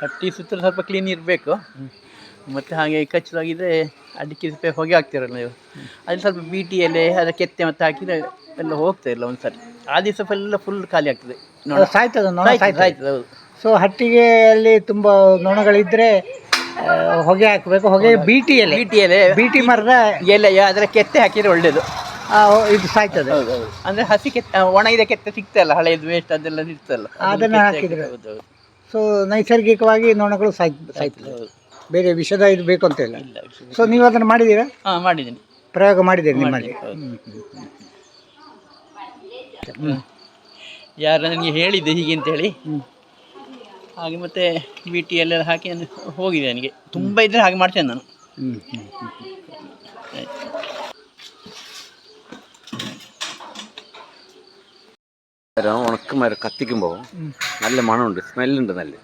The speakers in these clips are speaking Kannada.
ಹಟ್ಟಿ ಸುತ್ತಲೂ ಸ್ವಲ್ಪ ಕ್ಲೀನ್ ಇರಬೇಕು. ಮತ್ತು ಹಾಗೆ ಕಚ್ಚಲಾಗಿದ್ದರೆ ಅಡಿಕೆ ಸಿಪ್ಪೆ ಹೊಗೆ ಹಾಕ್ತಿರಲ್ಲ ನೀವು, ಅದು ಸ್ವಲ್ಪ ಬೀಟಿ ಎಲೆ ಅದರ ಕೆತ್ತೆ ಮತ್ತು ಹಾಕಿದರೆ ಎಲ್ಲ ಹೋಗ್ತಾ ಇಲ್ಲ ಒಂದು ಸರಿ. ಆ ದಿವಸ ಫುಲ್ ಖಾಲಿ ಆಗ್ತದೆ, ಸಾಯ್ತದೆ ನೊಣ ಸಾಯ್ತದೆ. ಹೌದು. ಸೊ ಹಟ್ಟಿಗೆ ಅಲ್ಲಿ ತುಂಬ ನೊಣಗಳಿದ್ದರೆ ಹೊಗೆ ಹಾಕಬೇಕು. ಹೊಗೆ ಬೀಟಿ ಎಲೆ ಬೀಟಿ ಮರದ ಎಲೆ ಅದರ ಕೆತ್ತೆ ಹಾಕಿದರೆ ಒಳ್ಳೆಯದು. ಇದು ಸಾಯ್ತದೆ. ಹೌದು. ಅಂದರೆ ಹಸಿ ಕೆತ್ತೆ, ಒಣಗಿದ ಕೆತ್ತೆ ಸಿಗ್ತಲ್ಲ, ಹಳೆಯದು ವೇಸ್ಟ್ ಅದೆಲ್ಲ ಇರ್ತಲ್ಲ, ಅದನ್ನು ಹಾಕಿದರೆ ಹೌದು. ಸೊ ನೈಸರ್ಗಿಕವಾಗಿ ನೊಣಗಳು ಸಾಯ್ತದೆ. ಬೇರೆ ವಿಷದ ಇದು ಬೇಕು ಅಂತ ಇಲ್ಲ. ಸೊ ನೀವು ಅದನ್ನು ಮಾಡಿದ್ದೀರಾ? ಹಾಂ, ಮಾಡಿದ್ದೀನಿ, ಪ್ರಯೋಗ ಮಾಡಿದ್ದೀರಿ ನಿಮ್ಮಲ್ಲಿ? ಯಾರು ನನಗೆ ಹೇಳಿದ್ದೆ ಹೀಗೆ ಅಂತೇಳಿ, ಹಾಗೆ ಮತ್ತೆ ಬೀಟಿ ಎಲ್ಲ ಹಾಕಿ ಹೋಗಿದೆ. ನನಗೆ ತುಂಬ ಇದ್ದರೆ ಹಾಗೆ ಮಾಡ್ತೇನೆ ನಾನು. ഉണക്കമരം കത്തിക്കുമ്പോൾ നല്ല മണമുണ്ട്, സ്മെല്ലുണ്ട് നല്ല.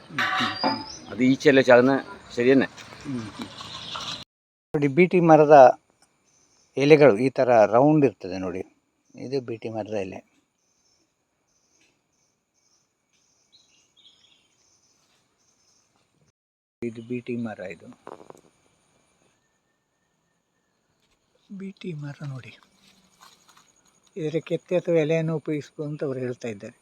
അത് ഈച്ചയെല്ലാം ചാകുന്ന ശരി തന്നെ. ನೋಡಿ, ಬೀಟಿ ಮರದ ಎಲೆಗಳು ಈ ಥರ ರೌಂಡ್ ಇರ್ತದೆ ನೋಡಿ. ಇದು ಬೀಟಿ ಮರದ ಎಲೆ. ಇದು ಬೀಟಿ ಮರ. ಇದು ಬೀಟಿ ಮರ ನೋಡಿ. ಇದರ ಕೆತ್ತೆ ಅಥವಾ ಎಲೆಯನ್ನು ಉಪಯೋಗಿಸ್ಬೋದು ಅಂತ ಅವರು ಹೇಳ್ತಾ ಇದ್ದಾರೆ.